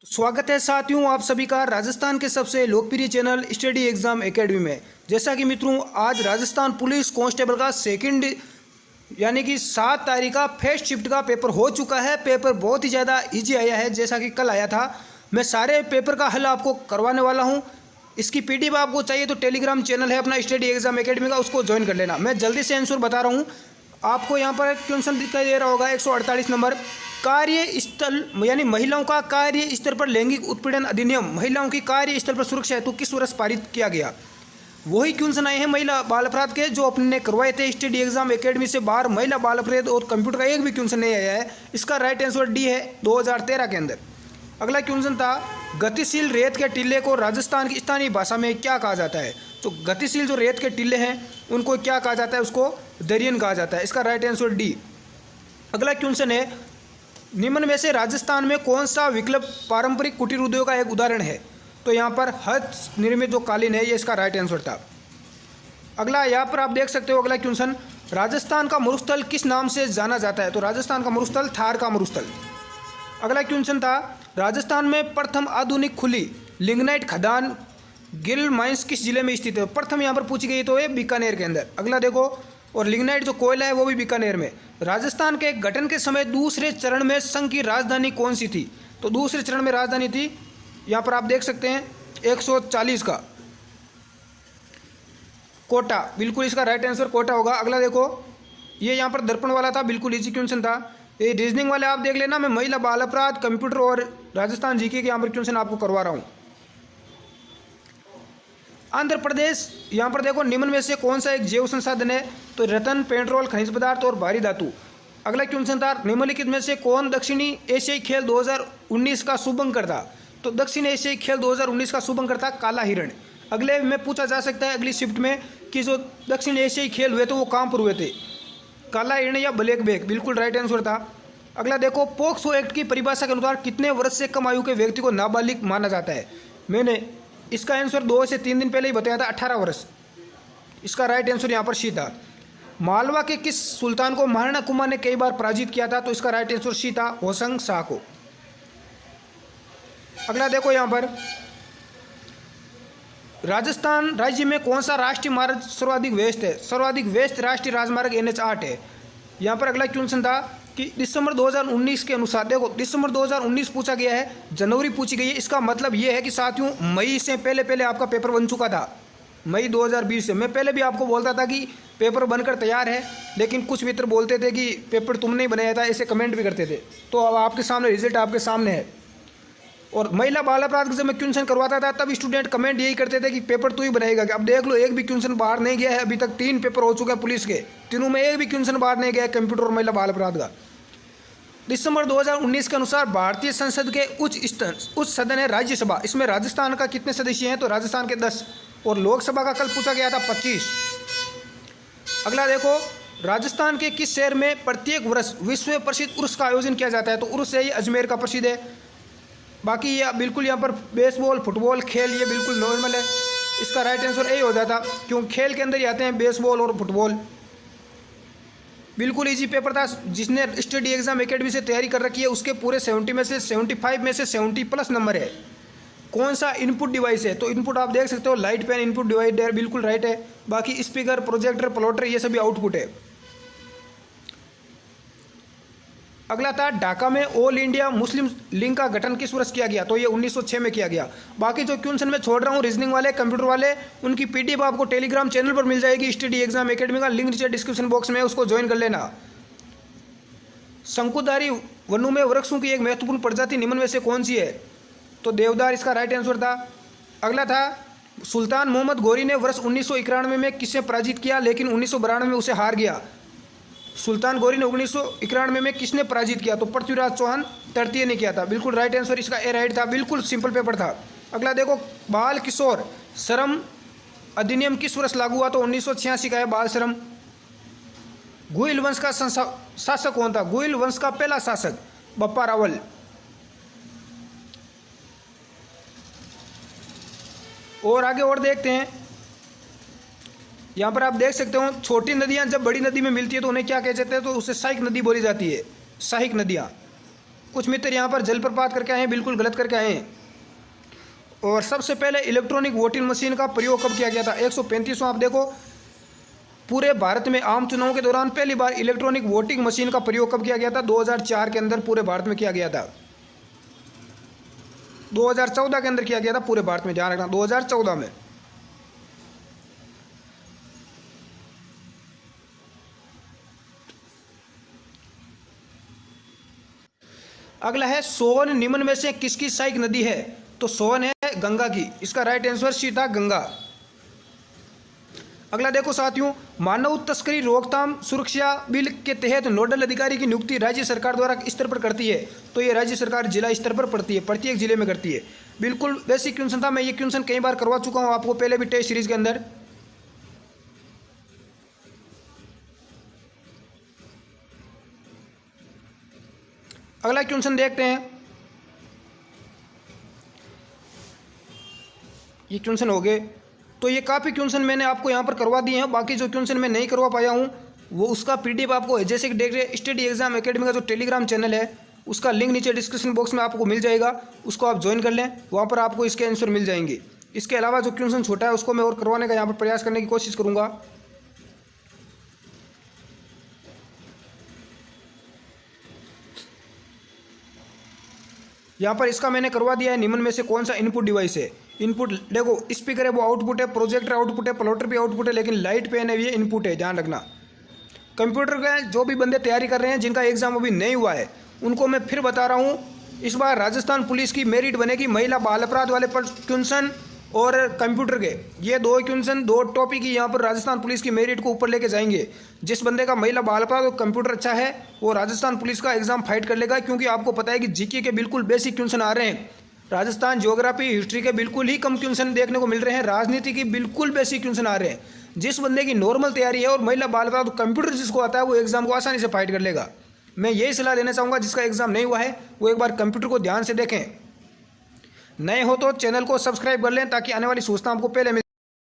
तो स्वागत है साथियों आप सभी का राजस्थान के सबसे लोकप्रिय चैनल स्टडी एग्जाम एकेडमी में। जैसा कि मित्रों आज राजस्थान पुलिस कांस्टेबल का सेकंड यानी कि 7 तारीख का फर्स्ट शिफ्ट का पेपर हो चुका है। पेपर बहुत ही ज़्यादा इजी आया है, जैसा कि कल आया था। मैं सारे पेपर का हल आपको करवाने वाला हूँ। इसकी पीडीएफ आपको चाहिए तो टेलीग्राम चैनल है अपना स्टडी एग्जाम एकेडमी का, उसको ज्वाइन कर लेना। मैं जल्दी से आंसर बता रहा हूँ। आपको यहाँ पर क्वेश्चन दिखाई दे रहा होगा 148 नंबर, कार्यस्थल यानी महिलाओं का कार्य स्थल पर लैंगिक उत्पीड़न अधिनियम महिलाओं की कार्य स्थल पर सुरक्षा हेतु किस वर्ष पारित किया गया। वही क्वेश्चन आए हैं महिला बाल अपराध के, जो अपने करवाए थे स्टडी एग्जाम एकेडमी से बाहर। महिला बाल अपराध और कंप्यूटर का एक भी क्वेश्चन नहीं आया है। इसका राइट आंसर डी है 2013 के अंदर। अगला क्वेश्चन था गतिशील रेत के टीले को राजस्थान की स्थानीय भाषा में क्या कहा जाता है। तो गतिशील जो रेत के टीले हैं उनको क्या कहा जाता है, उसको दरियन कहा जाता है। इसका राइट आंसर डी। अगला क्वेश्चन है निम्न में से राजस्थान में कौन सा विकल्प पारंपरिक कुटीर उद्योग का एक उदाहरण है। तो यहाँ पर हस्त निर्मित जो कालीन है ये इसका राइट आंसर था। अगला यहाँ पर आप देख सकते हो अगला क्वेश्चन, राजस्थान का मरुस्थल किस नाम से जाना जाता है। तो राजस्थान का मरुस्थल थार का मरुस्थल। अगला क्वेश्चन था राजस्थान में प्रथम आधुनिक खुली लिग्नाइट खदान गिल माइंस किस जिले में स्थित है। प्रथम यहाँ पर पूछी गई तो ये बीकानेर के अंदर। अगला देखो, और लिग्नाइट जो कोयला है वो भी बीकानेर में। राजस्थान के गठन के समय दूसरे चरण में संघ की राजधानी कौन सी थी। तो दूसरे चरण में राजधानी थी, यहाँ पर आप देख सकते हैं 140 का कोटा। बिल्कुल इसका राइट आंसर कोटा होगा। अगला देखो, ये यहाँ पर दर्पण वाला था, बिल्कुल इजी क्वेश्चन था। ये रीजनिंग वाले आप देख लेना। मैं महिला बाल अपराध, कंप्यूटर और राजस्थान जीके के यहाँ पर क्वेश्चन आपको करवा रहा हूँ। आंध्र प्रदेश, यहाँ पर देखो निम्न में से कौन सा एक जैव संसाधन है। तो रतन, पेट्रोल, खनिज पदार्थ और भारी धातु। अगला क्वेश्चन था निम्नलिखित में से कौन दक्षिणी एशियाई खेल 2019 का शुभंकर था। तो दक्षिण एशियाई खेल 2019 का शुभंकर था काला हिरण। अगले में पूछा जा सकता है अगली शिफ्ट में कि जो दक्षिण एशियाई खेल हुए थे वो कहाँ पर हुए थे, काला हिरण या ब्लैक बैग। बिल्कुल राइट आंसर था। अगला देखो, पोक्सो एक्ट की परिभाषा के अनुसार कितने वर्ष से कम आयु के व्यक्ति को नाबालिग माना जाता है। मैंने इसका आंसर 2 से 3 दिन पहले ही बताया था, 18 वर्ष। इसका राइट आंसर यहाँ पर सी था। मालवा के किस सुल्तान को महाराणा कुमार ने कई बार पराजित किया था। तो इसका राइट आंसर सी था, होशंग शाह को। अगला देखो, यहाँ पर राजस्थान राज्य में कौन सा राष्ट्रीय मार्ग सर्वाधिक व्यस्त है। सर्वाधिक व्यस्त राष्ट्रीय राजमार्ग NH8 है। यहाँ पर अगला क्वेश्चन था कि दिसंबर 2019 के अनुसार, देखो दिसंबर 2019 पूछा गया है, जनवरी पूछी गई है। इसका मतलब ये है कि साथियों मई से पहले आपका पेपर बन चुका था। मई 2020 से। मैं पहले भी आपको बोलता था कि पेपर बनकर तैयार है, लेकिन कुछ मित्र बोलते थे कि पेपर तुमने ही बनाया था, ऐसे कमेंट भी करते थे। तो अब आपके सामने रिजल्ट आपके सामने है। और महिला बाल अपराध के जब मैं क्वेश्चन करवाता था तब स्टूडेंट कमेंट यही करते थे कि पेपर तू ही बनाएगा। अब देख लो, एक भी क्वेश्चन बाहर नहीं गया है। अभी तक 3 पेपर हो चुके हैं पुलिस के, तीनों में एक भी क्वेश्चन बाहर नहीं गया है कंप्यूटर और महिला बाल अपराध का। दिसंबर 2019 के अनुसार भारतीय संसद के उच्च सदन है राज्यसभा, इसमें राजस्थान का कितने सदस्य हैं। तो राजस्थान के 10। और लोकसभा का कल पूछा गया था 25। अगला देखो, राजस्थान के किस शहर में प्रत्येक वर्ष विश्व प्रसिद्ध उर्स का आयोजन किया जाता है। तो उर्स है ये अजमेर का प्रसिद्ध है। बाकी ये बिल्कुल यहाँ पर बेसबॉल, फुटबॉल खेल ये बिल्कुल नॉर्मल है। इसका राइट आंसर यही हो जाता, क्योंकि खेल के अंदर ही आते हैं बेसबॉल और फुटबॉल। बिल्कुल इजी पेपर था। जिसने स्टडी एग्जाम एकेडमी से तैयारी कर रखी है उसके पूरे 70 में से 75 में से 70+ नंबर है। कौन सा इनपुट डिवाइस है। तो इनपुट आप देख सकते हो लाइट पेन इनपुट डिवाइस है, बिल्कुल राइट है। बाकी स्पीकर, प्रोजेक्टर, प्लॉटर ये सभी आउटपुट है। अगला था ढाका में ऑल इंडिया मुस्लिम लीग का गठन किस वर्ष किया गया। तो ये 1906 में किया गया। बाकी जो क्वेश्चन मैं छोड़ रहा हूँ रीजनिंग वाले, कंप्यूटर वाले, उनकी पीडीएफ आपको टेलीग्राम चैनल पर मिल जाएगी स्टडी एग्जाम एकेडमी का, लिंक नीचे डिस्क्रिप्शन बॉक्स में, उसको ज्वाइन कर लेना। शंकुधारी वनों में वृक्षों की एक महत्वपूर्ण प्रजाति निम्न में से कौन सी है। तो देवदार इसका राइट आंसर था। अगला था सुल्तान मोहम्मद गौरी ने वर्ष 1991 में किससे पराजित किया, लेकिन 1992 में उसे हार गया। सुल्तान गौरी ने 1991 में किसने पराजित किया। तो पृथ्वीराज चौहान तृतीय ने किया था। बिल्कुल राइट आंसर इसका ए राइट था। बिल्कुल सिंपल पेपर था। अगला देखो, बाल किशोर श्रम अधिनियम किस वर्ष लागू हुआ। तो 1986 का है बाल श्रम। गुइल वंश का शासक कौन था। गुइल वंश का पहला शासक बप्पा रावल। और आगे और देखते हैं, यहाँ पर आप देख सकते हो छोटी नदियाँ जब बड़ी नदी में मिलती है तो उन्हें क्या कह जाते हैं। तो उसे सहायक नदी बोली जाती है, सहायक नदियाँ। कुछ मित्र यहाँ पर जलप्रपात करके आए हैं, बिल्कुल गलत करके आए हैं। और सबसे पहले इलेक्ट्रॉनिक वोटिंग मशीन का प्रयोग कब किया गया था? 135वां। आप देखो, पूरे भारत में आम चुनाव के दौरान पहली बार इलेक्ट्रॉनिक वोटिंग मशीन का प्रयोग कब किया गया था? 2004 के अंदर पूरे भारत में किया गया था। 2014 के अंदर किया गया था पूरे भारत में, ध्यान रखना, 2014 में। अगला है सोन निम्न में से किसकी सहायक नदी है? तो सोन है गंगा की। इसका राइट आंसर सी था, गंगा। अगला देखो साथियों, मानव तस्करी रोकथाम सुरक्षा बिल के तहत नोडल अधिकारी की नियुक्ति राज्य सरकार द्वारा किस स्तर पर करती है? तो ये राज्य सरकार जिला स्तर पर पड़ती है, प्रत्येक जिले में करती है। बिल्कुल बेसिक क्वेश्चन था, मैं ये क्वेश्चन कई बार करवा चुका हूँ आपको पहले भी टेस्ट सीरीज के अंदर। अगला क्वेश्चन देखते हैं। ये क्वेश्चन हो गए, तो ये काफ़ी क्वेश्चन मैंने आपको यहाँ पर करवा दिए हैं। बाकी जो क्वेश्चन मैं नहीं करवा पाया हूँ वो उसका पीडीएफ आपको, जैसे कि देख रहे स्टडी एग्जाम एकेडमी का जो टेलीग्राम चैनल है उसका लिंक नीचे डिस्क्रिप्शन बॉक्स में आपको मिल जाएगा, उसको आप ज्वाइन कर लें, वहाँ पर आपको इसके आंसर मिल जाएंगे। इसके अलावा जो क्वेश्चन छोटा है उसको मैं और करवाने का यहाँ पर प्रयास करने की कोशिश करूँगा। यहाँ पर इसका मैंने करवा दिया है, निम्न में से कौन सा इनपुट डिवाइस है? इनपुट देखो, स्पीकर है वो आउटपुट है, प्रोजेक्टर आउटपुट है, प्लॉटर भी आउटपुट है, लेकिन लाइट पेन है ये इनपुट है, ध्यान रखना। कंप्यूटर के जो भी बंदे तैयारी कर रहे हैं, जिनका एग्जाम अभी नहीं हुआ है, उनको मैं फिर बता रहा हूँ, इस बार राजस्थान पुलिस की मेरिट बनेगी महिला बाल अपराध वाले पर क्वेश्चन और कंप्यूटर के। ये दो क्वेश्चन, दो टॉपिक ही यहाँ पर राजस्थान पुलिस की मेरिट को ऊपर लेके जाएंगे। जिस बंदे का महिला बाल अपराध और कंप्यूटर अच्छा है वो राजस्थान पुलिस का एग्जाम फाइट कर लेगा, क्योंकि आपको पता है कि जीके के बिल्कुल बेसिक क्वेश्चन आ रहे हैं। राजस्थान ज्योग्राफी हिस्ट्री के बिल्कुल ही कम क्वेश्चन देखने को मिल रहे हैं, राजनीति की बिल्कुल बेसिक क्वेश्चन आ रहे हैं। जिस बंदे की नॉर्मल तैयारी है और महिला बाल अपराध कंप्यूटर जिसको आता है वो एग्जाम को आसानी से फाइट कर लेगा। मैं यही सलाह देना चाहूँगा, जिसका एग्जाम नहीं हुआ है वो एक बार कंप्यूटर को ध्यान से देखें। नए हो तो चैनल को सब्सक्राइब कर लें ताकि आने वाली सूचना आपको पहले मिल